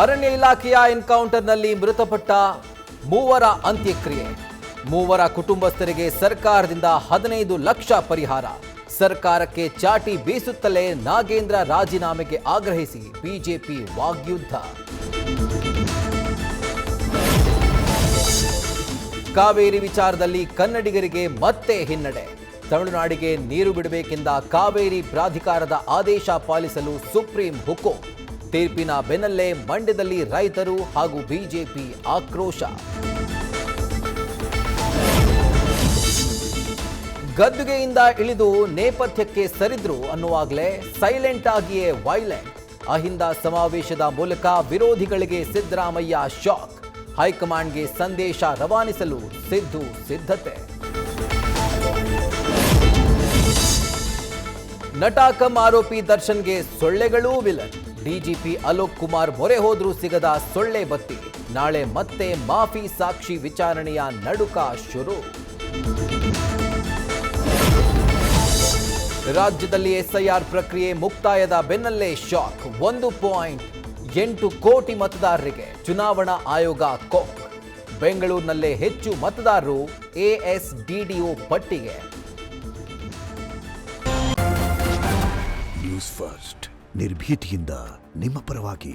ಅರಣ್ಯ ಇಲಾಖೆಯ ಎನ್ಕೌಂಟರ್ನಲ್ಲಿ ಮೃತಪಟ್ಟ ಮೂವರ ಅಂತ್ಯಕ್ರಿಯೆ. ಮೂವರ ಕುಟುಂಬಸ್ಥರಿಗೆ ಸರ್ಕಾರದಿಂದ 15 ಲಕ್ಷ ಪರಿಹಾರ. ಸರ್ಕಾರಕ್ಕೆ ಚಾಟಿ ಬೀಸುತ್ತಲೇ ನಾಗೇಂದ್ರ ರಾಜೀನಾಮೆಗೆ ಆಗ್ರಹಿಸಿ ಬಿಜೆಪಿ ವಾಗ್ಯುದ್ಧ. ಕಾವೇರಿ ವಿಚಾರದಲ್ಲಿ ಕನ್ನಡಿಗರಿಗೆ ಮತ್ತೆ ಹಿನ್ನಡೆ. ತಮಿಳುನಾಡಿಗೆ ನೀರು ಬಿಡಬೇಕೆಂದ ಕಾವೇರಿ ಪ್ರಾಧಿಕಾರದ ಆದೇಶ ಪಾಲಿಸಲು ಸುಪ್ರೀಂ ಹುಕುಂ. ತೀರ್ಪಿನ ಬೆನ್ನಲ್ಲೇ ಮಂಡ್ಯದಲ್ಲಿ ರೈತರು ಹಾಗೂ ಬಿಜೆಪಿ ಆಕ್ರೋಶ. ಗದ್ದುಗೆಯಿಂದ ಇಳಿದು ನೇಪಥ್ಯಕ್ಕೆ ಸರಿದ್ರು ಅನ್ನುವಾಗಲೇ ಸೈಲೆಂಟ್ ಆಗಿಯೇ ವೈಲೆಂಟ್. ಅಹಿಂದ ಸಮಾವೇಶದ ಮೂಲಕ ವಿರೋಧಿಗಳಿಗೆ ಸಿದ್ದರಾಮಯ್ಯ ಶಾಕ್. ಹೈಕಮಾಂಡ್ಗೆ ಸಂದೇಶ ರವಾನಿಸಲು ಸಿದ್ಧತೆ. ನಟ ಕಮ್ ಆರೋಪಿ ದರ್ಶನ್ಗೆ ಸೊಳ್ಳೆಗಳೂ ವಿಲನ್. ಡಿಜಿಪಿ ಅಲೋಕ್ ಕುಮಾರ್ ಮೊರೆ ಹೋದ್ರೂ ಸಿಗದ ಸೊಳ್ಳೆ ಬತ್ತಿ. ನಾಳೆ ಮತ್ತೆ ಮಾಫಿ ಸಾಕ್ಷಿ ವಿಚಾರಣೆಯ ನಡುಕ ಶುರು. ರಾಜ್ಯದಲ್ಲಿ ಎಸ್ಐಆರ್ ಪ್ರಕ್ರಿಯೆ ಮುಕ್ತಾಯದ ಬೆನ್ನಲ್ಲೇ ಶಾಕ್. 1.8 ಕೋಟಿ ಮತದಾರರಿಗೆ ಚುನಾವಣಾ ಆಯೋಗ ಕೋಕ್. ಬೆಂಗಳೂರಿನಲ್ಲೇ ಹೆಚ್ಚು ಮತದಾರರು ಎಎಸ್ಡಿಡಿಒ ಪಟ್ಟಿಗೆ. ನ್ಯೂಸ್ ಫಸ್ಟ್ ನಿರ್ಭೀತಿಯಿಂದ ನಿಮ್ಮ ಪರವಾಗಿ.